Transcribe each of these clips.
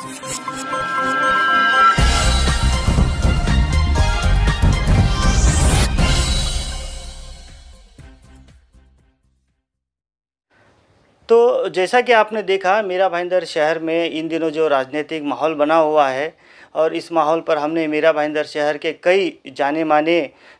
तो जैसा कि आपने देखा, मीरा भाईंदर शहर में इन दिनों जो राजनीतिक माहौल बना हुआ है, और इस माहौल पर हमने मीरा भाईंदर शहर के कई जाने माने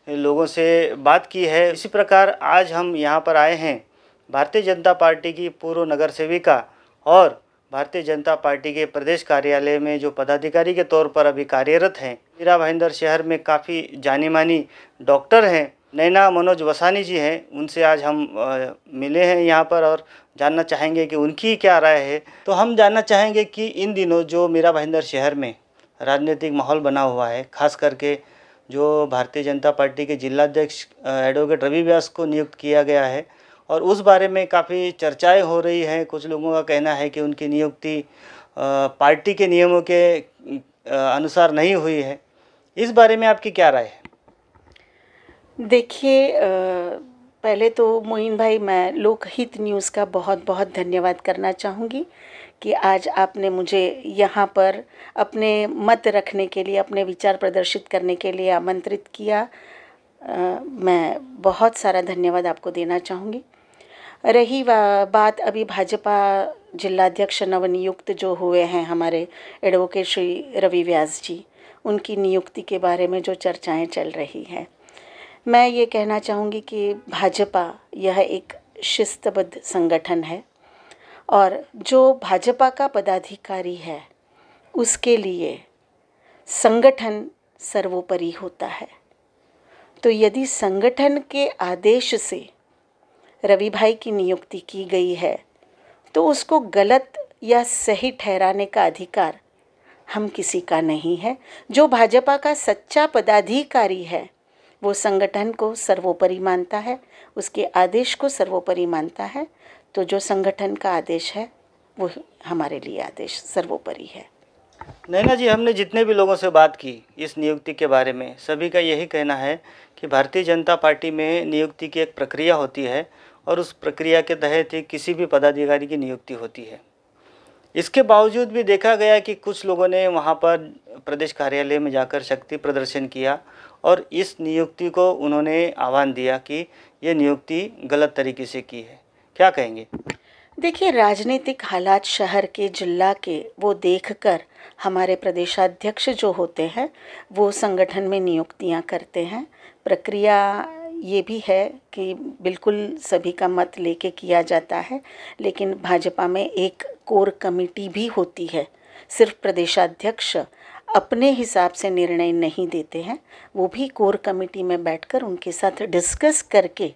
लोगों से बात की है। इसी प्रकार आज हम यहाँ पर आए हैं भारतीय जनता पार्टी की पूर्व नगर सेविका और भारतीय जनता पार्टी के प्रदेश कार्यालय में जो पदाधिकारी के तौर पर अभी कार्यरत हैं। मीरा भाईंदर शहर में काफ़ी जानी मानी डॉक्टर हैं, नैना मनोज वसानी जी हैं। उनसे आज हम मिले हैं यहाँ पर और जानना चाहेंगे कि उनकी क्या राय है। तो हम जानना चाहेंगे कि इन दिनों जो मीरा भाईंदर शहर में राजनीतिक माहौल बना हुआ है, खास करके जो भारतीय जनता पार्टी के जिलाध्यक्ष एडवोकेट रवि व्यास को नियुक्त किया गया है, और उस बारे में काफ़ी चर्चाएं हो रही हैं। कुछ लोगों का कहना है कि उनकी नियुक्ति पार्टी के नियमों के अनुसार नहीं हुई है। इस बारे में आपकी क्या राय है? देखिए, पहले तो मोइन भाई, मैं लोकहित न्यूज़ का बहुत बहुत धन्यवाद करना चाहूँगी कि आज आपने मुझे यहाँ पर अपने मत रखने के लिए, अपने विचार प्रदर्शित करने के लिए आमंत्रित किया। मैं बहुत सारा धन्यवाद आपको देना चाहूँगी। रही बात अभी भाजपा जिलाध्यक्ष नवनियुक्त जो हुए हैं हमारे एडवोकेट श्री रवि व्यास जी, उनकी नियुक्ति के बारे में जो चर्चाएं चल रही हैं, मैं ये कहना चाहूँगी कि भाजपा यह एक शिस्तबद्ध संगठन है और जो भाजपा का पदाधिकारी है उसके लिए संगठन सर्वोपरि होता है। तो यदि संगठन के आदेश से रवि भाई की नियुक्ति की गई है तो उसको गलत या सही ठहराने का अधिकार हम किसी का नहीं है। जो भाजपा का सच्चा पदाधिकारी है वो संगठन को सर्वोपरि मानता है, उसके आदेश को सर्वोपरि मानता है। तो जो संगठन का आदेश है वो हमारे लिए आदेश सर्वोपरि है। नैना जी, हमने जितने भी लोगों से बात की इस नियुक्ति के बारे में, सभी का यही कहना है कि भारतीय जनता पार्टी में नियुक्ति की एक प्रक्रिया होती है और उस प्रक्रिया के तहत ही किसी भी पदाधिकारी की नियुक्ति होती है। इसके बावजूद भी देखा गया कि कुछ लोगों ने वहां पर प्रदेश कार्यालय में जाकर शक्ति प्रदर्शन किया और इस नियुक्ति को उन्होंने आह्वान दिया कि ये नियुक्ति गलत तरीके से की है। क्या कहेंगे? देखिए, राजनीतिक हालात शहर के, जिला के, वो देखकर हमारे प्रदेशाध्यक्ष जो होते हैं वो संगठन में नियुक्तियां करते हैं। प्रक्रिया ये भी है कि बिल्कुल सभी का मत लेके किया जाता है, लेकिन भाजपा में एक कोर कमेटी भी होती है। सिर्फ प्रदेशाध्यक्ष अपने हिसाब से निर्णय नहीं देते हैं, वो भी कोर कमेटी में बैठकर उनके साथ डिस्कस करके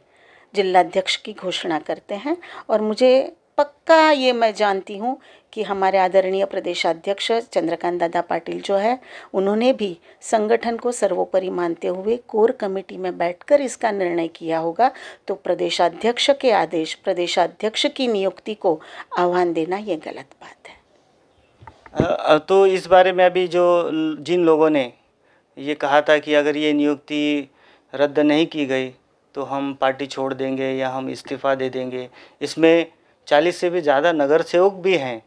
जिलाध्यक्ष की घोषणा करते हैं। और मुझे पक्का ये मैं जानती हूँ कि हमारे आदरणीय प्रदेशाध्यक्ष चंद्रकांत दादा पाटिल जो है, उन्होंने भी संगठन को सर्वोपरि मानते हुए कोर कमेटी में बैठकर इसका निर्णय किया होगा। तो प्रदेशाध्यक्ष के आदेश, प्रदेशाध्यक्ष की नियुक्ति को आह्वान देना ये गलत बात है। तो इस बारे में अभी जिन लोगों ने ये कहा था कि अगर ये नियुक्ति रद्द नहीं की गई तो हम पार्टी छोड़ देंगे या हम इस्तीफ़ा दे देंगे, इसमें 40 से भी ज़्यादा नगर सेवक भी हैं,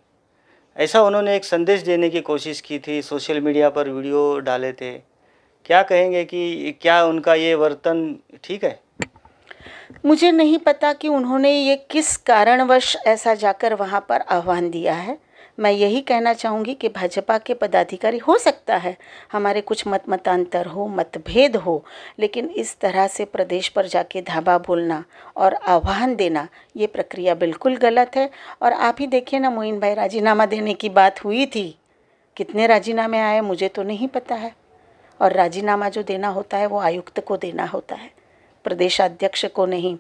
ऐसा उन्होंने एक संदेश देने की कोशिश की थी, सोशल मीडिया पर वीडियो डाले थे। क्या कहेंगे कि क्या उनका ये वर्तन ठीक है? मुझे नहीं पता कि उन्होंने ये किस कारणवश ऐसा जाकर वहाँ पर आह्वान दिया है। मैं यही कहना चाहूँगी कि भाजपा के पदाधिकारी, हो सकता है हमारे कुछ मतांतर हो, मतभेद हो, लेकिन इस तरह से प्रदेश पर जाके धावा बोलना और आह्वान देना ये प्रक्रिया बिल्कुल गलत है। और आप ही देखिए ना मोइन भाई, राजीनामा देने की बात हुई थी, कितने राजीनामे आए मुझे तो नहीं पता है। और राजीनामा जो देना होता है वो आयुक्त को देना होता है, प्रदेशाध्यक्ष को नहीं।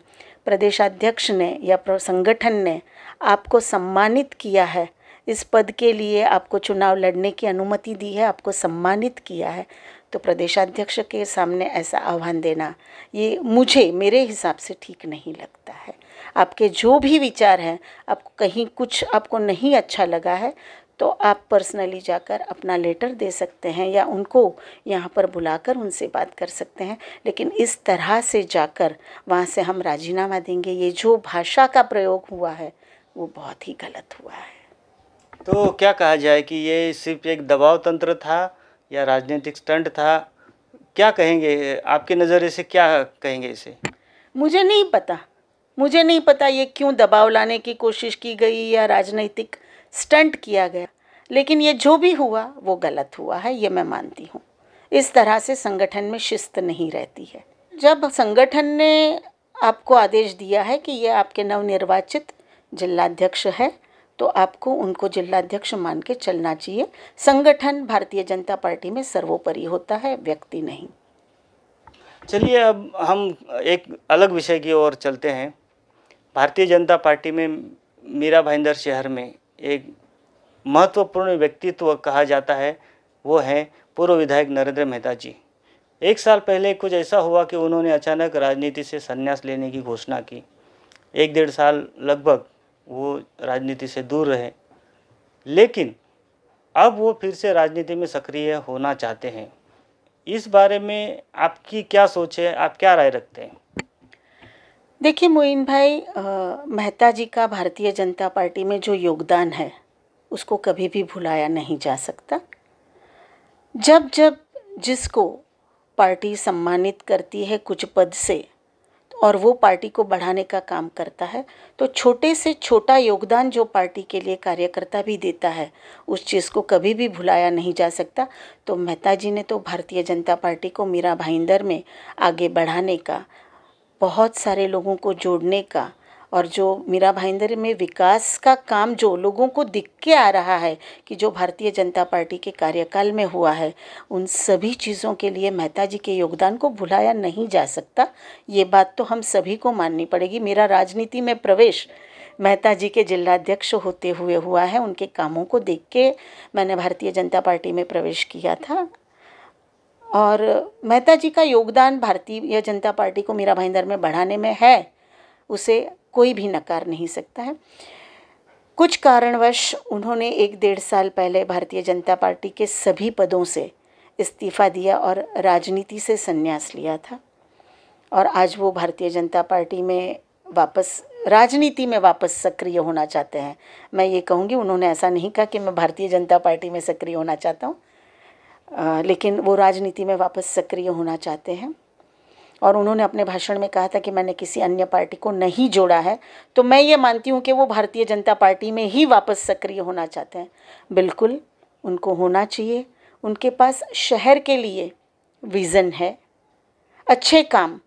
प्रदेशाध्यक्ष ने या संगठन ने आपको सम्मानित किया है, इस पद के लिए आपको चुनाव लड़ने की अनुमति दी है, आपको सम्मानित किया है। तो प्रदेशाध्यक्ष के सामने ऐसा आह्वान देना ये मुझे, मेरे हिसाब से ठीक नहीं लगता है। आपके जो भी विचार हैं, आपको कहीं कुछ आपको नहीं अच्छा लगा है तो आप पर्सनली जाकर अपना लेटर दे सकते हैं या उनको यहाँ पर बुलाकर उनसे बात कर सकते हैं। लेकिन इस तरह से जाकर वहाँ से हम राजीनामा देंगे, ये जो भाषा का प्रयोग हुआ है वो बहुत ही गलत हुआ है। तो क्या कहा जाए कि ये सिर्फ एक दबाव तंत्र था या राजनीतिक स्टंट था? क्या कहेंगे, आपके नज़रिए से क्या कहेंगे इसे? मुझे नहीं पता, मुझे नहीं पता ये क्यों दबाव लाने की कोशिश की गई या राजनीतिक स्टंट किया गया, लेकिन ये जो भी हुआ वो गलत हुआ है, ये मैं मानती हूँ। इस तरह से संगठन में शिस्त नहीं रहती है। जब संगठन ने आपको आदेश दिया है कि ये आपके नवनिर्वाचित जिलाध्यक्ष है, तो आपको उनको जिलाध्यक्ष मान के चलना चाहिए। संगठन भारतीय जनता पार्टी में सर्वोपरि होता है, व्यक्ति नहीं। चलिए अब हम एक अलग विषय की ओर चलते हैं। भारतीय जनता पार्टी में मीरा भाईंदर शहर में एक महत्वपूर्ण व्यक्तित्व कहा जाता है, वो है पूर्व विधायक नरेंद्र मेहता जी। एक साल पहले कुछ ऐसा हुआ कि उन्होंने अचानक राजनीति से संन्यास लेने की घोषणा की। 1-1.5 साल लगभग वो राजनीति से दूर रहे, लेकिन अब वो फिर से राजनीति में सक्रिय होना चाहते हैं। इस बारे में आपकी क्या सोच है, आप क्या राय रखते हैं? देखिए मोइन भाई, मेहता जी का भारतीय जनता पार्टी में जो योगदान है उसको कभी भी भुलाया नहीं जा सकता। जब जब जिसको पार्टी सम्मानित करती है कुछ पद से और वो पार्टी को बढ़ाने का काम करता है, तो छोटे से छोटा योगदान जो पार्टी के लिए कार्यकर्ता भी देता है, उस चीज़ को कभी भी भुलाया नहीं जा सकता। तो मेहता जी ने तो भारतीय जनता पार्टी को मीरा भाईंदर में आगे बढ़ाने का, बहुत सारे लोगों को जोड़ने का, और जो मीरा भाईंदर में विकास का काम जो लोगों को दिख के आ रहा है कि जो भारतीय जनता पार्टी के कार्यकाल में हुआ है, उन सभी चीज़ों के लिए मेहता जी के योगदान को भुलाया नहीं जा सकता। ये बात तो हम सभी को माननी पड़ेगी। मेरा राजनीति में प्रवेश मेहता जी के जिलाध्यक्ष होते हुए हुआ है। उनके कामों को देख के मैंने भारतीय जनता पार्टी में प्रवेश किया था, और मेहता जी का योगदान भारतीय जनता पार्टी को मीरा भाईंदर में बढ़ाने में है, उसे कोई भी नकार नहीं सकता है। कुछ कारणवश उन्होंने 1-1.5 साल पहले भारतीय जनता पार्टी के सभी पदों से इस्तीफ़ा दिया और राजनीति से संन्यास लिया था, और आज वो भारतीय जनता पार्टी में वापस, राजनीति में वापस सक्रिय होना चाहते हैं। मैं ये कहूँगी, उन्होंने ऐसा नहीं कहा कि मैं भारतीय जनता पार्टी में सक्रिय होना चाहता हूँ, लेकिन वो राजनीति में वापस सक्रिय होना चाहते हैं। और उन्होंने अपने भाषण में कहा था कि मैंने किसी अन्य पार्टी को नहीं जोड़ा है, तो मैं ये मानती हूँ कि वो भारतीय जनता पार्टी में ही वापस सक्रिय होना चाहते हैं। बिल्कुल उनको होना चाहिए। उनके पास शहर के लिए विज़न है, अच्छे काम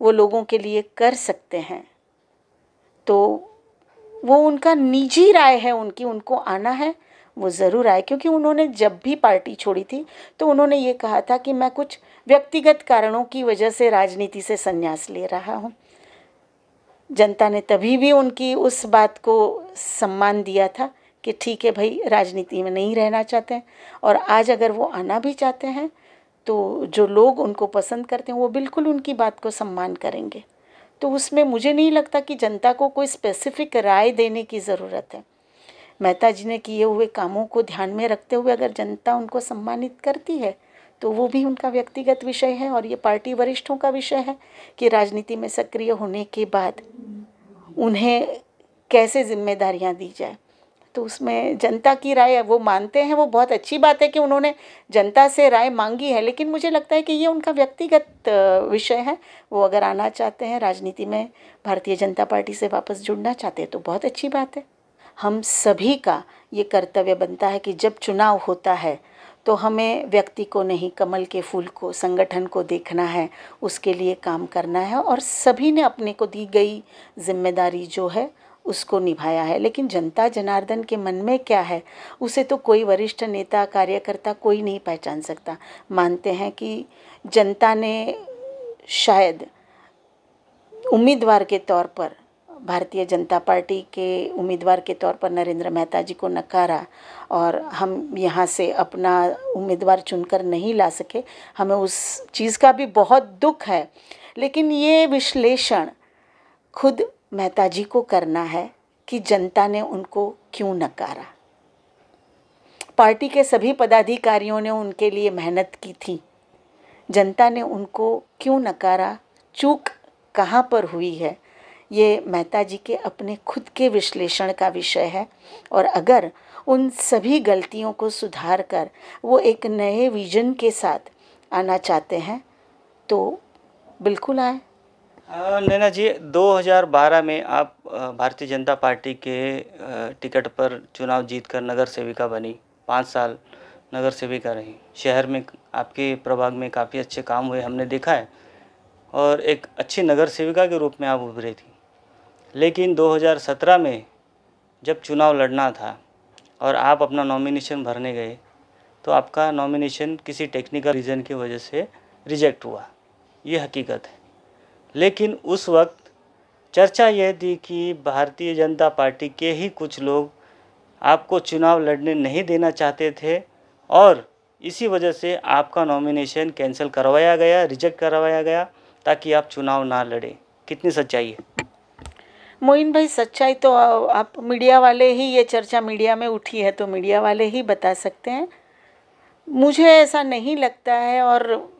वो लोगों के लिए कर सकते हैं। तो वो उनका निजी राय है, उनको आना है, वो ज़रूर आए। क्योंकि उन्होंने जब भी पार्टी छोड़ी थी तो उन्होंने ये कहा था कि मैं कुछ व्यक्तिगत कारणों की वजह से राजनीति से संन्यास ले रहा हूँ। जनता ने तभी भी उनकी उस बात को सम्मान दिया था कि ठीक है भाई, राजनीति में नहीं रहना चाहते हैं। और आज अगर वो आना भी चाहते हैं तो जो लोग उनको पसंद करते हैं वो बिल्कुल उनकी बात को सम्मान करेंगे। तो उसमें मुझे नहीं लगता कि जनता को कोई स्पेसिफिक राय देने की ज़रूरत है। मेहता जी ने किए हुए कामों को ध्यान में रखते हुए अगर जनता उनको सम्मानित करती है तो वो भी उनका व्यक्तिगत विषय है, और ये पार्टी वरिष्ठों का विषय है कि राजनीति में सक्रिय होने के बाद उन्हें कैसे जिम्मेदारियां दी जाए। तो उसमें जनता की राय वो मानते हैं, वो बहुत अच्छी बात है कि उन्होंने जनता से राय मांगी है, लेकिन मुझे लगता है कि ये उनका व्यक्तिगत विषय है। वो अगर आना चाहते हैं राजनीति में, भारतीय जनता पार्टी से वापस जुड़ना चाहते हैं, तो बहुत अच्छी बात है। हम सभी का ये कर्तव्य बनता है कि जब चुनाव होता है तो हमें व्यक्ति को नहीं, कमल के फूल को, संगठन को देखना है, उसके लिए काम करना है, और सभी ने अपने को दी गई जिम्मेदारी जो है उसको निभाया है। लेकिन जनता जनार्दन के मन में क्या है उसे तो कोई वरिष्ठ नेता, कार्यकर्ता कोई नहीं पहचान सकता। मानते हैं कि जनता ने शायद उम्मीदवार के तौर पर, भारतीय जनता पार्टी के उम्मीदवार के तौर पर नरेंद्र मेहता जी को नकारा, और हम यहाँ से अपना उम्मीदवार चुनकर नहीं ला सके। हमें उस चीज़ का भी बहुत दुख है, लेकिन ये विश्लेषण खुद मेहता जी को करना है कि जनता ने उनको क्यों नकारा। पार्टी के सभी पदाधिकारियों ने उनके लिए मेहनत की थी, जनता ने उनको क्यों नकारा, चूक कहाँ पर हुई है, ये मेहता जी के अपने खुद के विश्लेषण का विषय है। और अगर उन सभी गलतियों को सुधार कर वो एक नए विजन के साथ आना चाहते हैं तो बिल्कुल आए। नैना जी, 2012 में आप भारतीय जनता पार्टी के टिकट पर चुनाव जीतकर नगर सेविका बनी। 5 साल नगर सेविका रही। शहर में आपके प्रभाग में काफ़ी अच्छे काम हुए, हमने देखा है, और एक अच्छी नगर सेविका के रूप में आप उभरी थी। लेकिन 2017 में जब चुनाव लड़ना था और आप अपना नॉमिनेशन भरने गए तो आपका नॉमिनेशन किसी टेक्निकल रीज़न की वजह से रिजेक्ट हुआ, ये हकीकत है। लेकिन उस वक्त चर्चा यह थी कि भारतीय जनता पार्टी के ही कुछ लोग आपको चुनाव लड़ने नहीं देना चाहते थे और इसी वजह से आपका नॉमिनेशन कैंसिल करवाया गया, रिजेक्ट करवाया गया, ताकि आप चुनाव ना लड़े। कितनी सच्चाई है? मोइन भाई, सच्चाई तो आप मीडिया वाले ही, ये चर्चा मीडिया में उठी है तो मीडिया वाले ही बता सकते हैं। मुझे ऐसा नहीं लगता है, और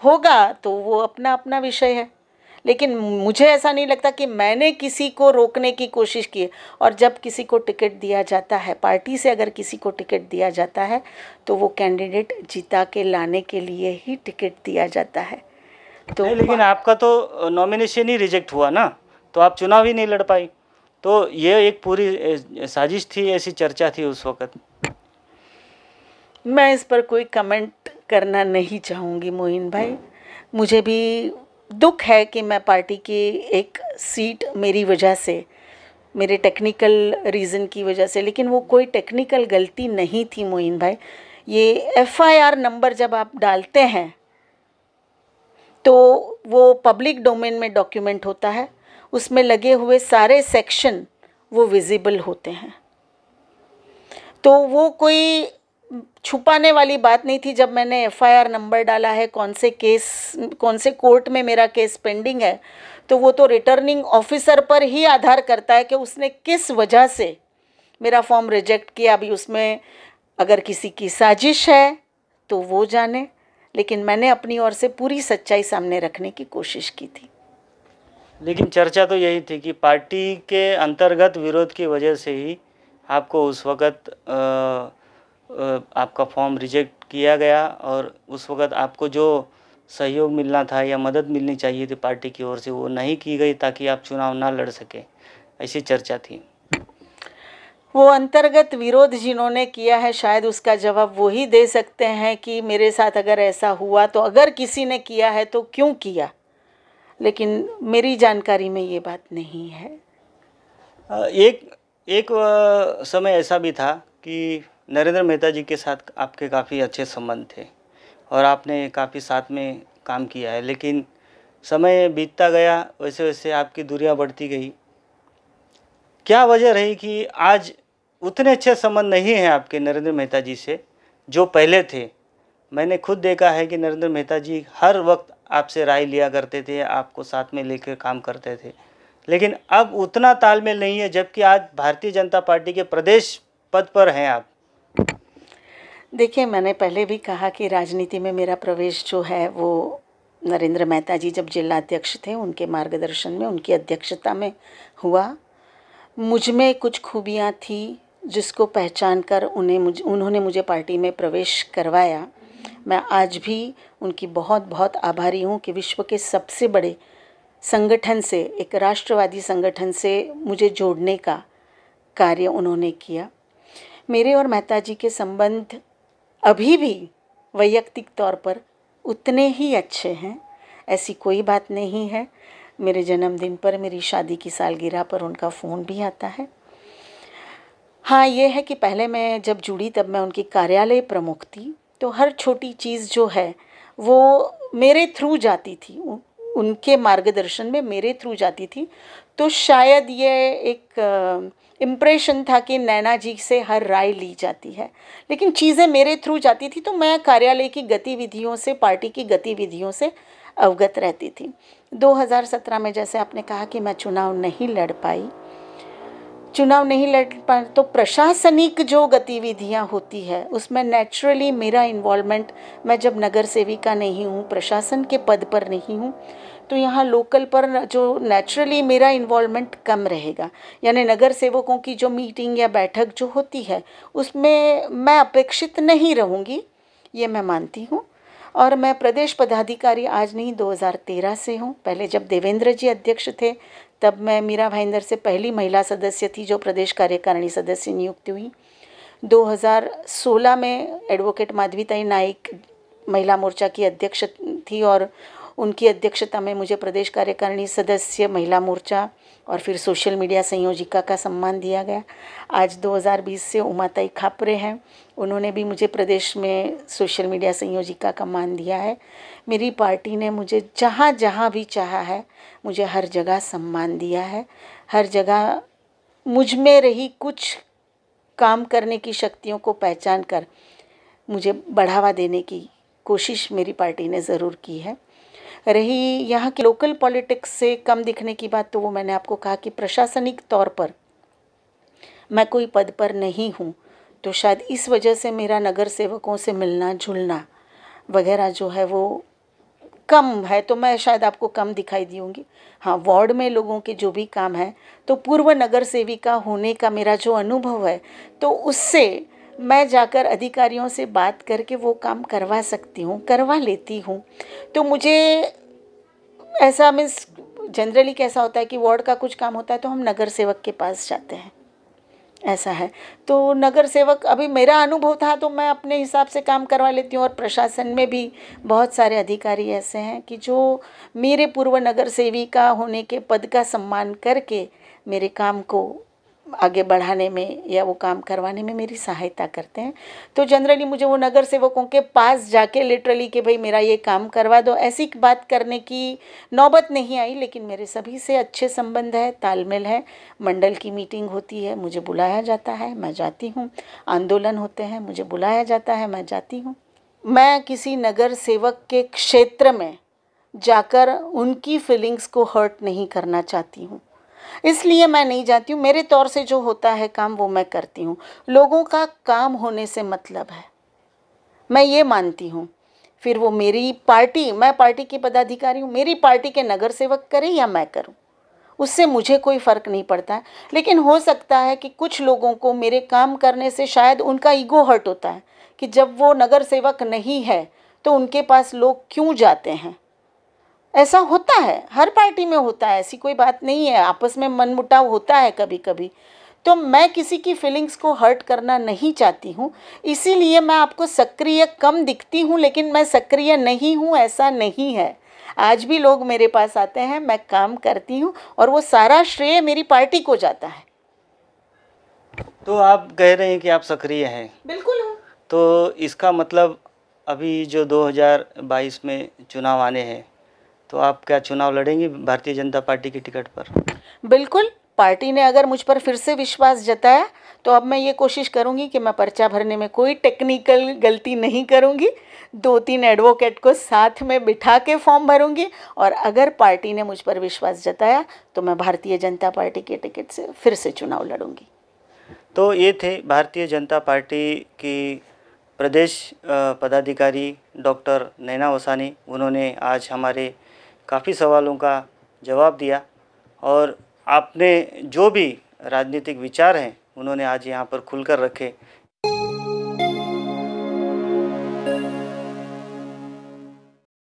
होगा तो वो अपना अपना विषय है, लेकिन मुझे ऐसा नहीं लगता कि मैंने किसी को रोकने की कोशिश की है। और जब किसी को टिकट दिया जाता है, पार्टी से अगर किसी को टिकट दिया जाता है तो वो कैंडिडेट जिता के लाने के लिए ही टिकट दिया जाता है। तो नहीं, लेकिन आपका तो नॉमिनेशन ही रिजेक्ट हुआ ना, तो आप चुनाव ही नहीं लड़ पाई। तो ये एक पूरी साजिश थी, ऐसी चर्चा थी उस वक्त। मैं इस पर कोई कमेंट करना नहीं चाहूँगी मोइन भाई। मुझे भी दुख है कि मैं पार्टी की एक सीट मेरी वजह से, मेरे टेक्निकल रीज़न की वजह से, लेकिन वो कोई टेक्निकल गलती नहीं थी मोइन भाई। ये FIR नंबर जब आप डालते हैं तो वो पब्लिक डोमेन में डॉक्यूमेंट होता है, उसमें लगे हुए सारे सेक्शन वो विजिबल होते हैं। तो वो कोई छुपाने वाली बात नहीं थी। जब मैंने FIR नंबर डाला है, कौन से कोर्ट में मेरा केस पेंडिंग है, तो वो तो रिटर्निंग ऑफिसर पर ही आधार करता है कि उसने किस वजह से मेरा फॉर्म रिजेक्ट किया। अभी उसमें अगर किसी की साजिश है तो वो जाने, लेकिन मैंने अपनी ओर से पूरी सच्चाई सामने रखने की कोशिश की थी। लेकिन चर्चा तो यही थी कि पार्टी के अंतर्गत विरोध की वजह से ही आपको उस वक़्त आपका फॉर्म रिजेक्ट किया गया, और उस वक़्त आपको जो सहयोग मिलना था या मदद मिलनी चाहिए थी पार्टी की ओर से, वो नहीं की गई ताकि आप चुनाव ना लड़ सके, ऐसी चर्चा थी। वो अंतर्गत विरोध जिन्होंने किया है, शायद उसका जवाब वो ही दे सकते हैं कि मेरे साथ अगर ऐसा हुआ तो अगर किसी ने किया है तो क्यों किया, लेकिन मेरी जानकारी में ये बात नहीं है। एक समय ऐसा भी था कि नरेंद्र मेहता जी के साथ आपके काफ़ी अच्छे संबंध थे और आपने काफ़ी साथ में काम किया है, लेकिन समय बीतता गया वैसे वैसे आपकी दूरियां बढ़ती गई। क्या वजह रही कि आज उतने अच्छे संबंध नहीं हैं आपके नरेंद्र मेहता जी से जो पहले थे? मैंने खुद देखा है कि नरेंद्र मेहता जी हर वक्त आपसे राय लिया करते थे, आपको साथ में लेकर काम करते थे, लेकिन अब उतना तालमेल नहीं है, जबकि आज भारतीय जनता पार्टी के प्रदेश पद पर हैं आप। देखिए, मैंने पहले भी कहा कि राजनीति में मेरा प्रवेश जो है वो नरेंद्र मेहता जी जब जिलाध्यक्ष थे उनके मार्गदर्शन में, उनकी अध्यक्षता में हुआ। मुझ में कुछ खूबियाँ थी जिसको पहचान कर उन्होंने मुझे पार्टी में प्रवेश करवाया। मैं आज भी उनकी बहुत बहुत आभारी हूँ कि विश्व के सबसे बड़े संगठन से, एक राष्ट्रवादी संगठन से मुझे जोड़ने का कार्य उन्होंने किया। मेरे और मेहता जी के संबंध अभी भी वैयक्तिक तौर पर उतने ही अच्छे हैं, ऐसी कोई बात नहीं है। मेरे जन्मदिन पर, मेरी शादी की सालगिरह पर उनका फ़ोन भी आता है। हाँ, ये है कि पहले मैं जब जुड़ी तब मैं उनकी कार्यालय प्रमुख थी, तो हर छोटी चीज़ जो है वो मेरे थ्रू जाती थी, उनके मार्गदर्शन में मेरे थ्रू जाती थी। तो शायद ये एक इम्प्रेशन था कि नैना जी से हर राय ली जाती है, लेकिन चीज़ें मेरे थ्रू जाती थी तो मैं कार्यालय की गतिविधियों से, पार्टी की गतिविधियों से अवगत रहती थी। 2017 में जैसे आपने कहा कि मैं चुनाव नहीं लड़ पाई, चुनाव नहीं लड़ पा तो प्रशासनिक जो गतिविधियां होती है उसमें नेचुरली मेरा इन्वॉल्वमेंट, मैं जब नगर सेविका नहीं हूँ, प्रशासन के पद पर नहीं हूँ, तो यहाँ लोकल पर जो नेचुरली मेरा इन्वॉल्वमेंट कम रहेगा। यानी नगर सेवकों की जो मीटिंग या बैठक जो होती है उसमें मैं अपेक्षित नहीं रहूँगी, ये मैं मानती हूँ। और मैं प्रदेश पदाधिकारी आज नहीं 2013 से हूँ। पहले जब देवेंद्र जी अध्यक्ष थे तब मैं मीरा भाईंदर से पहली महिला सदस्य थी जो प्रदेश कार्यकारिणी सदस्य नियुक्त हुई। 2016 में एडवोकेट माधवीताई नाइक महिला मोर्चा की अध्यक्ष थी और उनकी अध्यक्षता में मुझे प्रदेश कार्यकारिणी सदस्य महिला मोर्चा और फिर सोशल मीडिया संयोजिका का सम्मान दिया गया। आज 2020 से उमाताई खापरे हैं, उन्होंने भी मुझे प्रदेश में सोशल मीडिया संयोजिका का मान दिया है। मेरी पार्टी ने मुझे जहाँ जहाँ भी चाहा है मुझे हर जगह सम्मान दिया है। हर जगह मुझ में रही कुछ काम करने की शक्तियों को पहचान कर मुझे बढ़ावा देने की कोशिश मेरी पार्टी ने ज़रूर की है। रही यहाँ की लोकल पॉलिटिक्स से कम दिखने की बात, तो वो मैंने आपको कहा कि प्रशासनिक तौर पर मैं कोई पद पर नहीं हूँ, तो शायद इस वजह से मेरा नगर सेवकों से मिलना जुलना वगैरह जो है वो कम है, तो मैं शायद आपको कम दिखाई दूँगी। हाँ, वार्ड में लोगों के जो भी काम है, तो पूर्व नगर सेविका होने का मेरा जो अनुभव है, तो उससे मैं जाकर अधिकारियों से बात करके वो काम करवा सकती हूँ, करवा लेती हूँ। तो मुझे ऐसा मीन्स जनरली कैसा होता है कि वार्ड का कुछ काम होता है तो हम नगर सेवक के पास जाते हैं, ऐसा है। तो नगर सेवक अभी मेरा अनुभव था तो मैं अपने हिसाब से काम करवा लेती हूँ। और प्रशासन में भी बहुत सारे अधिकारी ऐसे हैं कि जो मेरे पूर्व नगर सेविका होने के पद का सम्मान करके मेरे काम को आगे बढ़ाने में या वो काम करवाने में मेरी सहायता करते हैं। तो जनरली मुझे वो नगर सेवकों के पास जाके लिटरली कि भाई मेरा ये काम करवा दो, ऐसी बात करने की नौबत नहीं आई। लेकिन मेरे सभी से अच्छे संबंध है, तालमेल है। मंडल की मीटिंग होती है, मुझे बुलाया जाता है, मैं जाती हूँ। आंदोलन होते हैं, मुझे बुलाया जाता है, मैं जाती हूँ। मैं किसी नगर सेवक के क्षेत्र में जाकर उनकी फीलिंग्स को हर्ट नहीं करना चाहती हूँ, इसलिए मैं नहीं जाती हूँ। मेरे तौर से जो होता है काम वो मैं करती हूँ। लोगों का काम होने से मतलब है, मैं ये मानती हूँ। फिर वो मेरी पार्टी, मैं पार्टी की पदाधिकारी हूँ, मेरी पार्टी के नगर सेवक करें या मैं करूँ, उससे मुझे कोई फ़र्क नहीं पड़ता है। लेकिन हो सकता है कि कुछ लोगों को मेरे काम करने से शायद उनका ईगो हर्ट होता है कि जब वो नगर सेवक नहीं है तो उनके पास लोग क्यों जाते हैं। ऐसा होता है, हर पार्टी में होता है, ऐसी कोई बात नहीं है, आपस में मनमुटाव होता है कभी कभी। तो मैं किसी की फीलिंग्स को हर्ट करना नहीं चाहती हूँ, इसीलिए मैं आपको सक्रिय कम दिखती हूँ, लेकिन मैं सक्रिय नहीं हूँ ऐसा नहीं है। आज भी लोग मेरे पास आते हैं, मैं काम करती हूँ और वो सारा श्रेय मेरी पार्टी को जाता है। तो आप कह रहे हैं कि आप सक्रिय हैं। बिल्कुल हूँ। तो इसका मतलब अभी जो 2022 में चुनाव आने हैं, तो आप क्या चुनाव लड़ेंगे भारतीय जनता पार्टी की टिकट पर? बिल्कुल, पार्टी ने अगर मुझ पर फिर से विश्वास जताया तो अब मैं ये कोशिश करूंगी कि मैं पर्चा भरने में कोई टेक्निकल गलती नहीं करूंगी। 2-3 एडवोकेट को साथ में बिठा के फॉर्म भरूंगी और अगर पार्टी ने मुझ पर विश्वास जताया तो मैं भारतीय जनता पार्टी के टिकट से फिर से चुनाव लड़ूंगी। तो ये थे भारतीय जनता पार्टी की प्रदेश पदाधिकारी डॉक्टर नैना वसानी। उन्होंने आज हमारे काफ़ी सवालों का जवाब दिया और आपने जो भी राजनीतिक विचार हैं उन्होंने आज यहाँ पर खुलकर रखे